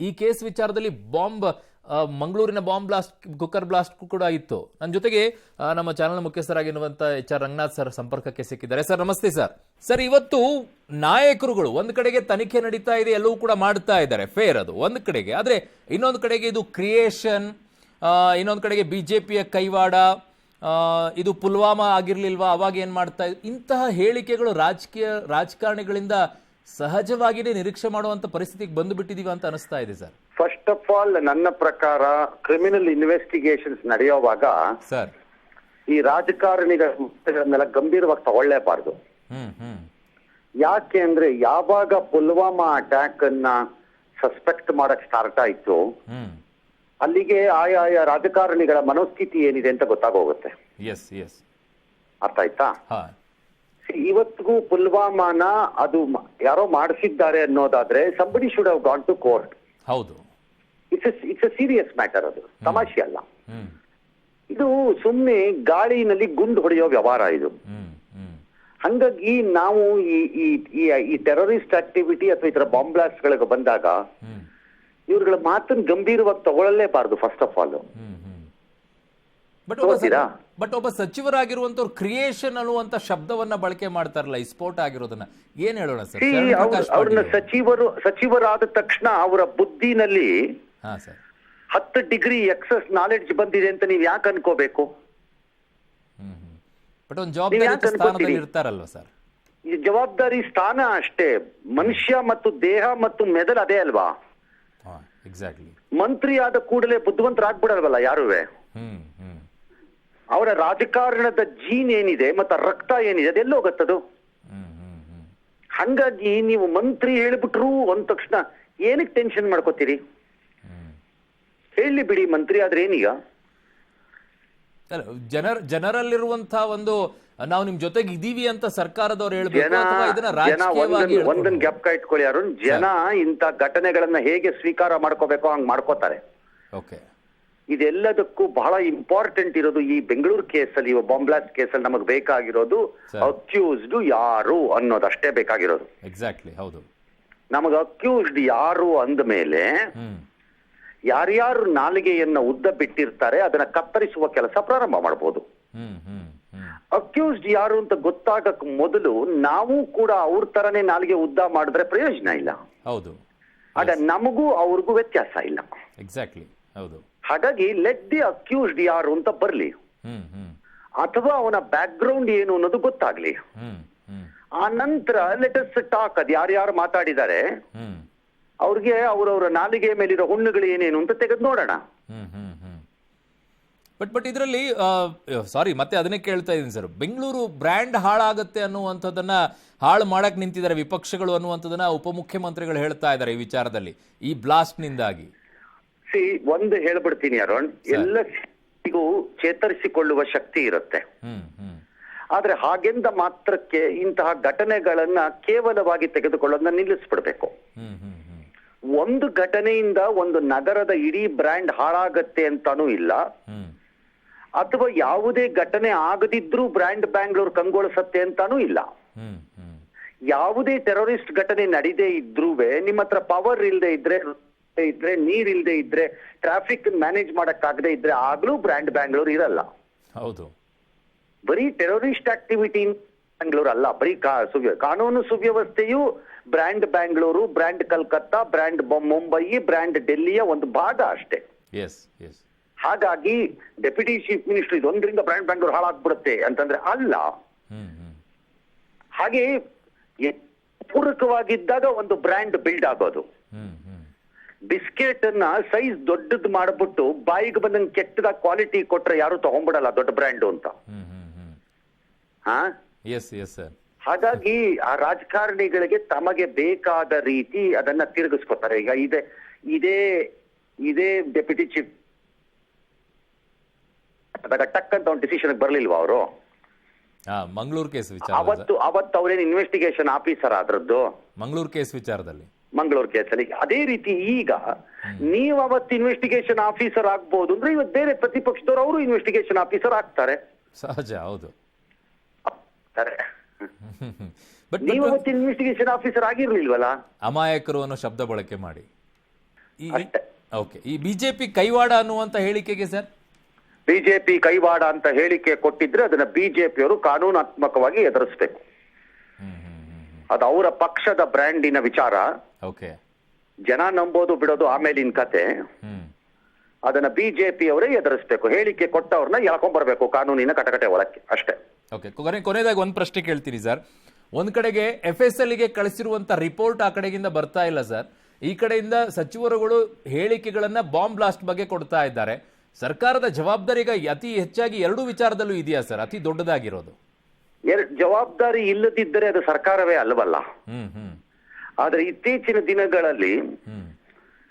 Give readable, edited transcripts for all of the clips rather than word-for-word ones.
ಈ ಕೇಸ್ ವಿಚಾರದಲ್ಲಿ ಮಂಗಳೂರಿನ ಬಾಂಬ್ ಬ್ಲಾಸ್ಟ್, ಕುಕ್ಕರ್ ಬ್ಲಾಸ್ಟ್ ಕೂಡ ಇತ್ತು. ನನ್ನ ಜೊತೆಗೆ ನಮ್ಮ ಚಾನೆಲ್ ಮುಖ್ಯಸ್ಥರಾಗಿರುವಂತ HR ರಂಗನಾಥ್ ಸರ್ ಸಂಪರ್ಕಕ್ಕೆ ಸಿಕ್ಕಿದ್ದಾರೆ. ಸರ್ ನಮಸ್ತೆ ಸರ್. ಸರ್, ಇವತ್ತು ನಾಯಕರುಗಳು ಒಂದು ಕಡೆಗೆ ತನಿಖೆ ನಡೀತಾ ಇದೆ, ಎಲ್ಲವೂ ಕೂಡ ಮಾಡ್ತಾ ಇದ್ದಾರೆ, ಫೇರ್ ಅದು ಒಂದು ಕಡೆಗೆ. ಆದ್ರೆ ಇನ್ನೊಂದು ಕಡೆಗೆ ಇದು ಕ್ರಿಯೇಷನ್, ಇನ್ನೊಂದು ಕಡೆಗೆ ಬಿಜೆಪಿಯ ಕೈವಾಡ, ಇದು ಪುಲ್ವಾಮಾ ಆಗಿರ್ಲಿಲ್ವಾ, ಅವಾಗ ಏನ್ ಮಾಡ್ತಾ ಇದ್ರು, ಇಂತಹ ಹೇಳಿಕೆಗಳು ರಾಜಕಾರಣಿಗಳಿಂದ ಸಹಜವಾಗಿಯೇ ನಿರೀಕ್ಷೆ ಮಾಡುವಂತ ಪರಿಸ್ಥಿತಿಗೆ ಬಂದು ಬಿಟ್ಟಿದೀವಿ ಅಂತ ಅನಿಸ್ತಾ ಇದೆ ಸರ್. ಫಸ್ಟ್ ಆಫ್ ಆಲ್, ನನ್ನ ಪ್ರಕಾರ ಕ್ರಿಮಿನಲ್ ಇನ್ವೆಸ್ಟಿಗೇಷನ್ಸ್ ನಡೆಯುವಾಗ ಸರ್ ಈ ರಾಜಕಾರಣಿಗಳನ್ನೆಲ್ಲ ಗಂಭೀರವಾಗಿ ತಗೊಳ್ಳೇಬಾರ್ದು. ಯಾಕೆ ಅಂದ್ರೆ ಯಾವಾಗ ಪುಲ್ವಾಮಾ ಅಟ್ಯಾಕ್ ಅನ್ನ ಸಸ್ಪೆಕ್ಟ್ ಮಾಡಕ್ ಸ್ಟಾರ್ಟ್ ಆಯ್ತು, ಅಲ್ಲಿಗೆ ಆಯಾ ರಾಜಕಾರಣಿಗಳ ಮನೋಸ್ಥಿತಿ ಏನಿದೆ ಅಂತ ಗೊತ್ತಾಗೋಗುತ್ತೆ. ಅರ್ಥ ಆಯ್ತಾ? ಇವತ್ತಿಗೂ ಪುಲ್ವಾಮಾನ ಅದು ಯಾರೋ ಮಾಡಿಸಿದ್ದಾರೆ ಅನ್ನೋದಾದ್ರೆ somebody should have gone to court. ಹೌದು, ಇಟ್ಸ್ ಅ ಸೀರಿಯಸ್ ಮ್ಯಾಟರ್. ಅದು ತಮಾಷೆ ಅಲ್ಲ. ಇದು ಸುಮ್ಮನೆ ಗಾಳಿನಲ್ಲಿ ಗುಂಡು ಹೊಡೆಯೋ ವ್ಯವಹಾರ ಇದು. ಹಂಗಾಗಿ ನಾವು ಈ ಟೆರರಿಸ್ಟ್ ಆಕ್ಟಿವಿಟಿ ಅಥವಾ ಈ ತರ ಬಾಂಬ್ ಬ್ಲಾಸ್ಟ್ ಗಳಿಗೆ ಬಂದಾಗ ಇವ್ರುಗಳ ಮಾತನ್ನು ಗಂಭೀರವಾಗಿ ತಗೊಳ್ಳಲೇಬಾರದು. ಫಸ್ಟ್ ಆಫ್ ಆಲ್, ಬಟ್ ಒಬ್ಬ ಸಚಿವರಾಗಿರುವಂತವ್ರು ಕ್ರಿಯೇಷನ್ ಅನ್ನುವಂತ ಶಬ್ದವನ್ನ ಬಳಕೆ ಮಾಡ್ತಾರಲ್ಲ, ಈ ಸ್ಫೋಟ ಆಗಿರೋದನ್ನ ಏನ್ ಹೇಳೋಣ ಸರ್? ಅವ್ರನ್ನ ಸಚಿವರಾದ ತಕ್ಷಣ ಅವರ ಬುದ್ಧಿನಲ್ಲಿ 10 ಡಿಗ್ರಿ ಎಕ್ಸಸ್ ನಾಲೆಡ್ಜ್ ಬಂದಿದೆ ಅಂತ ನೀವ್ ಯಾಕೆ ಅನ್ಕೋಬೇಕು? ಬಟ್ ಒಂದು ಜವಾಬ್ದಾರಿ ಸ್ಥಾನದಲ್ಲಿ ಇರ್ತಾರಲ್ವ ಸರ್? ಈ ಜವಾಬ್ದಾರಿ ಸ್ಥಾನ ಅಷ್ಟೇ. ಮನುಷ್ಯ ಮತ್ತು ದೇಹ ಮತ್ತು ಮೆದುಳು ಅದೇ ಅಲ್ವಾ? ಎಕ್ಸಾಕ್ಟ್ಲಿ. ಮಂತ್ರಿ ಆದ ಕೂಡಲೇ ಬುದ್ಧಿವಂತರಾಗ್ಬಿಡಲ್ವಲ್ಲ ಯಾರುವೆ. ಅವರ ರಾಜಕಾರಣದ ಜೀನ್ ಏನಿದೆ ಮತ್ತೆ ರಕ್ತ ಏನಿದೆ ಅದೆಲ್ಲ ಹೋಗತ್ತದು. ಹಂಗಾಗಿ ನೀವು ಮಂತ್ರಿ ಹೇಳ್ಬಿಟ್ರು ಅಂದ ತಕ್ಷಣ ಏನಕ್ಕೆ ಟೆನ್ಷನ್ ಮಾಡ್ಕೋತೀರಿ? ಹೇಳಿ ಬಿಡಿ, ಮಂತ್ರಿ ಆದ್ರೆ ಏನೀಗ? ಜನರಲ್ಲಿರುವಂತಹ ಒಂದು ನಾವು ನಿಮ್ ಜೊತೆಗೆ ಇದೀವಿ ಅಂತ ಸರ್ಕಾರದವ್ರು ಹೇಳ್ಬೇಕು. ಒಂದನ್ ಜ್ಞಾಪಕ ಇಟ್ಕೊಳ್ಳಿ ಅರುಣ್, ಜನ ಇಂತ ಘಟನೆಗಳನ್ನ ಹೇಗೆ ಸ್ವೀಕಾರ ಮಾಡ್ಕೋಬೇಕೋ ಹಂಗ್ ಮಾಡ್ಕೋತಾರೆ. ಇದೆಲ್ಲದಕ್ಕೂ ಬಹಳ ಇಂಪಾರ್ಟೆಂಟ್ ಇರೋದು ಈ ಬೆಂಗಳೂರು ಕೇಸಲ್ಲಿ, ಬಾಂಬ್ ಬ್ಲಾಸ್ಟ್ ಕೇಸಲ್ಲಿ ನಮಗ್ ಬೇಕಾಗಿರೋದು ಅಕ್ಯೂಸ್ಡ್ ಯಾರು ಅನ್ನೋದಷ್ಟೇ ಬೇಕಾಗಿರೋದು. ಎಕ್ಸಾಕ್ಟ್ಲಿ, ಹೌದು. ನಮಗ್ ಅಕ್ಯೂಸ್ಡ್ ಯಾರು ಅಂದ ಮೇಲೆ ಯಾರ್ಯಾರು ನಾಲಿಗೆಯನ್ನ ಉದ್ದ ಬಿಟ್ಟಿರ್ತಾರೆ ಅದನ್ನ ಕತ್ತರಿಸುವ ಕೆಲಸ ಪ್ರಾರಂಭ ಮಾಡಬಹುದು. ಅಕ್ಯೂಸ್ಡ್ ಯಾರು ಅಂತ ಗೊತ್ತಾಗಕ್ ಮೊದಲು ನಾವು ಕೂಡ ಅವ್ರ ತರನೇ ನಾಲಿಗೆ ಉದ್ದ ಮಾಡಿದ್ರೆ ಪ್ರಯೋಜನ ಇಲ್ಲ. ಹೌದು. ಆಗ ನಮಗೂ ಅವ್ರಿಗೂ ವ್ಯತ್ಯಾಸ ಇಲ್ಲ. ಎಕ್ಸಾಕ್ಟ್ಲಿ, ಹೌದು. ಹಾಗಾಗಿ ಲೆಟ್ ದಿ ಅಕ್ಯೂಸ್ಡ್ ಯಾರು ಅಂತ ಬರ್ಲಿ, ಅಥವಾ ಅವನ ಬ್ಯಾಕ್ ಗ್ರೌಂಡ್ ಏನು ಅನ್ನೋದು ಗೊತ್ತಾಗ್ಲಿ. ಆ ನಂತರ ಲೆಟ್ ಅಸ್ ಟಾಕ್. ಅದ್ ಯಾರ್ಯಾರು ಮಾತಾಡಿದ್ದಾರೆ ಅವ್ರಿಗೆ ಅವ್ರವ್ರ ನಾಲಿಗೆ ಮೇಲಿರೋ ಹುಣ್ಣುಗಳು ಏನೇನು ಅಂತ ತೆಗೆದು ನೋಡೋಣ. ಬಟ್ ಇದರಲ್ಲಿ ಸಾರಿ, ಮತ್ತೆ ಅದನ್ನೇ ಕೇಳ್ತಾ ಇದ್ದೀನಿ ಸರ್. ಬೆಂಗಳೂರು ಬ್ರ್ಯಾಂಡ್ ಹಾಳಾಗತ್ತೆ ಅನ್ನುವಂಥದ್ದನ್ನ ಹಾಳು ಮಾಡಕ್ ನಿಂತಿದ್ದಾರೆ ವಿಪಕ್ಷಗಳು ಅನ್ನುವಂಥದ್ದನ್ನ ಉಪಮುಖ್ಯಮಂತ್ರಿಗಳು ಹೇಳ್ತಾ ಇದ್ದಾರೆ ಈ ವಿಚಾರದಲ್ಲಿ, ಈ ಬ್ಲಾಸ್ಟ್ ನಿಂದಾಗಿ. ಒಂದು ಹೇಳ್ಬಿಡ್ತೀನಿ ಅರುಣ್, ಎಲ್ಲರಿಗೂ ಚೇತರಿಸಿಕೊಳ್ಳುವ ಶಕ್ತಿ ಇರುತ್ತೆ. ಆದ್ರೆ ಹಾಗೆಂದ ಮಾತ್ರಕ್ಕೆ ಇಂತಹ ಘಟನೆಗಳನ್ನ ಕೇವಲವಾಗಿ ತೆಗೆದುಕೊಳ್ಳೋದನ್ನ ನಿಲ್ಲಿಸ್ಬಿಡ್ಬೇಕು. ಒಂದು ಘಟನೆಯಿಂದ ಒಂದು ನಗರದ ಇಡೀ ಬ್ರ್ಯಾಂಡ್ ಹಾಳಾಗತ್ತೆ ಅಂತಾನೂ ಇಲ್ಲ, ಅಥವಾ ಯಾವುದೇ ಘಟನೆ ಆಗದಿದ್ರೂ ಬ್ರ್ಯಾಂಡ್ ಬ್ಯಾಂಗ್ಳೂರ್ ಕಂಗೊಳಿಸತ್ತೆ ಅಂತಾನೂ ಇಲ್ಲ. ಯಾವುದೇ ಟೆರರಿಸ್ಟ್ ಘಟನೆ ನಡೀದೇ ಇದ್ರೂ ನಿಮ್ಮ ಹತ್ರ ಪವರ್ ಇಲ್ಲದೆ ಇದ್ರೆ ನೀರ್ ಇಲ್ಲದೆ ಇದ್ರೆ ಟ್ರಾಫಿಕ್ ಮ್ಯಾನೇಜ್ ಮಾಡಕ್ಕಾಗದೆ ಇದ್ರೆ ಆಗ್ಲೂ ಬ್ರ್ಯಾಂಡ್ ಬ್ಯಾಂಗ್ಳೂರ್ ಇರಲ್ಲ. ಹೌದು. ಬರೀ ಟೆರರಿಸ್ಟ್ ಆಕ್ಟಿವಿಟಿ ಬ್ಯಾಂಗ್ಳೂರ್ ಅಲ್ಲ, ಬರೀ ಕಾನೂನು ಸುವ್ಯವಸ್ಥೆಯು brand Bangalore, brand Calcutta, brand Mumbai, brand ಡೆಲ್ಲಿಯ ಒಂದು ಭಾಗ ಅಷ್ಟೇ. ಹಾಗಾಗಿ ಡೆಪ್ಯೂಟಿ ಚೀಫ್ ಮಿನಿಸ್ಟರ್ ಇದೊಂದರಿಂದ ಬ್ರ್ಯಾಂಡ್ ಬ್ಯಾಂಗ್ಳೂರ್ ಹಾಳಾಗ್ಬಿಡುತ್ತೆ ಅಂತಂದ್ರೆ ಅಲ್ಲ. ಹಾಗೆ ಪೂರಕವಾಗಿದ್ದಾಗ ಒಂದು ಬ್ರ್ಯಾಂಡ್ ಬಿಲ್ಡ್ ಆಗೋದು. ಬಿಸ್ಕೆಟ್ ಅನ್ನ ಸೈಜ್ ದೊಡ್ಡದ್ ಮಾಡ್ಬಿಟ್ಟು ಬಾಯಿಗೆ ಬಂದಂಗೆ ಕೆಟ್ಟದ ಕ್ವಾಲಿಟಿ ಕೊಟ್ರೆ ಯಾರು ತಗೊಂಡ್ಬಿಡಲ್ಲ ದೊಡ್ಡ ಬ್ರ್ಯಾಂಡ್ ಅಂತ. ಹಾಗಾಗಿ ಆ ರಾಜಕಾರಣಿಗಳಿಗೆ ತಮಗೆ ಬೇಕಾದ ರೀತಿ ಅದನ್ನ ತಿರುಗಿಸ್ಕೊತಾರೆ. ಈಗ ಇದೇ ಡೆಪ್ಯೂಟಿ ಚೀಫ್ ಟಕ್ ಅಂತ ಒಂದು ಡಿಸಿಷನ್ ಬರ್ಲಿಲ್ವಾ ಅವರು? ಮಂಗಳೂರು ಕೇಸ್ ವಿಚಾರ ಅವತ್ತು ಅವ್ರೇನು ಇನ್ವೆಸ್ಟಿಗೇಷನ್ ಆಫೀಸರ್ ಆದ್ರದ್ದು ಮಂಗಳೂರು ಕೇಸ್ ವಿಚಾರದಲ್ಲಿ, ಮಂಗಳೂರು ಕೇಸಲ್ಲಿ. ಅದೇ ರೀತಿ ಈಗ ನೀವು ಅವತ್ತು ಇನ್ವೆಸ್ಟಿಗೇಷನ್ ಆಫೀಸರ್ ಆಗ್ಬಹುದು ಅಂದ್ರೆ ಇವತ್ತು ಬೇರೆ ಪ್ರತಿಪಕ್ಷದವರು ಅವರು ಇನ್ವೆಸ್ಟಿಗೇಷನ್ ಆಫೀಸರ್ ಆಗ್ತಾರೆ. ಸಹಜ, ಹೌದು. ನೀವು ಅವತ್ತು ಇನ್ವೆಸ್ಟಿಗೇಷನ್ ಆಫೀಸರ್ ಆಗಿರ್ಲಿಲ್ವಲ್ಲ, ಅಮಾಯಕರು ಅನ್ನೋ ಶಬ್ದ ಬಳಕೆ ಮಾಡಿ. ಅಷ್ಟೇ. ಓಕೆ, ಈ ಬಿಜೆಪಿ ಕೈವಾಡ ಅನ್ನುವಂತ ಹೇಳಿಕೆಗೆ ಸರ್? ಬಿಜೆಪಿ ಕೈವಾಡ ಅಂತ ಹೇಳಿಕೆ ಕೊಟ್ಟಿದ್ರೆ ಅದನ್ನ ಬಿಜೆಪಿಯವರು ಕಾನೂನಾತ್ಮಕವಾಗಿ ಎದುರಿಸಬೇಕು. ಅದು ಅವರ ಪಕ್ಷದ ಬ್ರ್ಯಾಂಡಿನ ವಿಚಾರ. ಓಕೆ, ಜನ ನಂಬೋದು ಬಿಡೋದು ಆಮೇಲಿನ ಕತೆ. ಅದನ್ನ ಬಿಜೆಪಿ ಅವರೇ ಎದುರಿಸಬೇಕು. ಹೇಳಿಕೆ ಕೊಟ್ಟವ್ರನ್ನ ಎಳ್ಕೊಂಡ್ಬರ್ಬೇಕು ಕಾನೂನಿನ ಕಟಕಟೆ ಒಳಕ್ಕೆ, ಅಷ್ಟೇ. ಓಕೆ, ಕೊನೆಯದಾಗಿ ಒಂದು ಪ್ರಶ್ನೆ ಕೇಳ್ತೀನಿ ಸರ್. ಒಂದ್ ಕಡೆಗೆ FSL ಗೆ ಕಳಿಸಿರುವಂತ ರಿಪೋರ್ಟ್ ಆ ಕಡೆಗಿಂದ ಬರ್ತಾ ಇಲ್ಲ ಸರ್. ಈ ಕಡೆಯಿಂದ ಸಚಿವರುಗಳು ಹೇಳಿಕೆಗಳನ್ನ ಬಾಂಬ್ ಬ್ಲಾಸ್ಟ್ ಬಗ್ಗೆ ಕೊಡ್ತಾ ಇದ್ದಾರೆ. ಸರ್ಕಾರದ ಜವಾಬ್ದಾರಿ ಈಗ ಅತಿ ಹೆಚ್ಚಾಗಿ ಎರಡೂ ವಿಚಾರದಲ್ಲೂ ಇದೆಯಾ ಸರ್, ಅತಿ ದೊಡ್ಡದಾಗಿರೋದು? ಜವಾಬ್ದಾರಿ ಇಲ್ಲದಿದ್ದರೆ ಅದು ಸರ್ಕಾರವೇ ಅಲ್ವಲ್ಲ. ಆದ್ರೆ ಇತ್ತೀಚಿನ ದಿನಗಳಲ್ಲಿ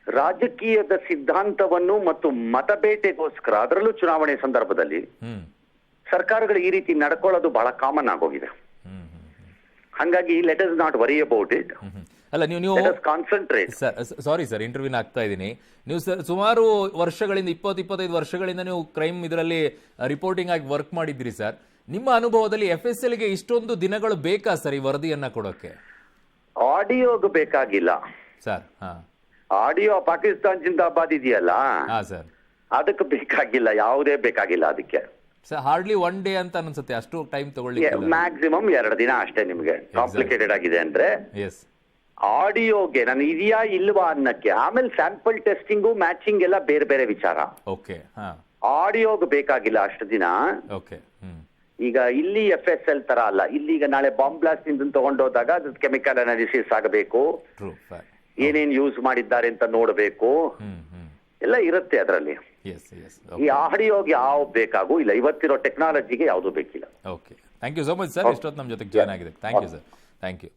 ರಾಜಕೀಯದ ಸಿದ್ಧಾಂತವನ್ನು ಮತ್ತು ಮತಬೇಟೆಗೋಸ್ಕರ, ಅದರಲ್ಲೂ ಚುನಾವಣೆ ಸಂದರ್ಭದಲ್ಲಿ ಸರ್ಕಾರಗಳು ಈ ರೀತಿ ನಡ್ಕೊಳ್ಳೋದು ಬಹಳ ಕಾಮನ್ ಆಗೋಗಿದೆ. ಹಂಗಾಗಿ let us not worry about it. ಅಲ್ಲ, ನೀವು ಕಾನ್ಸಂಟ್ರೇಟ್. ಸಾರಿ ಸರ್, ಇಂಟರ್ವ್ಯೂನ ಆಗ್ತಾ ಇದ್ದೀನಿ. ನೀವು ಸುಮಾರು ವರ್ಷಗಳಿಂದ 20-25 ವರ್ಷಗಳಿಂದ ನೀವು ಕ್ರೈಮ್ ಇದರಲ್ಲಿ ರಿಪೋರ್ಟಿಂಗ್ ಆಗಿ ವರ್ಕ್ ಮಾಡಿದ್ರಿ ಸರ್. ನಿಮ್ಮ ಅನುಭವದಲ್ಲಿ FSL ಗೆ ಇಷ್ಟೊಂದು ದಿನಗಳು ಬೇಕಾ ಸರ್ ಈ ವರದಿಯನ್ನ ಕೊಡೋಕೆ? ಆಡಿಯೋಗೆ ಬೇಕಾಗಿಲ್ಲ ಸರ್. ಆಡಿಯೋ ಪಾಕಿಸ್ತಾನ್ ಜಿಂದಾಬಾದ್ ಇದೆಯಲ್ಲ, ಸರ್, ಅದಕ್ಕೆ ಬೇಕಾಗಿಲ್ಲ, ಯಾವುದೇ ಬೇಕಾಗಿಲ್ಲ ಅದಕ್ಕೆ. ಸರ್, ಹಾರ್ಡ್ಲಿ 1 ಡೇ ಅಂತ ಅನ್ಸುತ್ತೆ, ಅಷ್ಟು ಟೈಮ್ ತಗೊಳ್ಳಿ. ಮ್ಯಾಕ್ಸಿಮಮ್ 2 ದಿನ ಅಷ್ಟೇ. ನಿಮ್ಗೆ ಕಾಂಪ್ಲಿಕೇಟೆಡ್ ಆಗಿದೆ ಅಂದ್ರೆ ಎಸ್, ಆಡಿಯೋಗೆ ನಾನು ಇದೆಯಾ ಇಲ್ವಾ ಅನ್ನಕ್ಕೆ, ಆಮೇಲೆ ಸ್ಯಾಂಪಲ್ ಟೆಸ್ಟಿಂಗು ಮ್ಯಾಚಿಂಗ್ ಎಲ್ಲ ಬೇರೆ ಬೇರೆ ವಿಚಾರ. ಓಕೆ, ಆಡಿಯೋಗೆ ಬೇಕಾಗಿಲ್ಲ ಅಷ್ಟು ದಿನ. ಓಕೆ. ಈಗ ಇಲ್ಲಿ FSL ತರ ಅಲ್ಲ. ಇಲ್ಲಿ ಈಗ ನಾಳೆ ಬಾಂಬ್ ಬ್ಲಾಸ್ಟ್ ಇಂದ ತಗೊಂಡೋದಾಗ ಅದು ಕೆಮಿಕಲ್ ಅನಾಲಿಸಿಸ್ ಆಗಬೇಕು, ಏನೇನ್ ಯೂಸ್ ಮಾಡಿದ್ದಾರೆ ಅಂತ ನೋಡಬೇಕು, ಎಲ್ಲ ಇರುತ್ತೆ ಅದರಲ್ಲಿ. ಈ ಆಡಿಯೋಗೆ ಯಾವ ಬೇಕಾಗೂ ಇಲ್ಲ. ಇವತ್ತಿರೋ ಟೆಕ್ನಾಲಜಿಗೆ ಯಾವುದು ಬೇಕಿಲ್ಲ. Okay, thank you so much sir. ಇಷ್ಟೊತ್ತು ನಮ್ಮ ಜೊತೆಗೆ ಜಾಯ್ನ್ ಆಗಿದೆ. Thank you sir, thank you.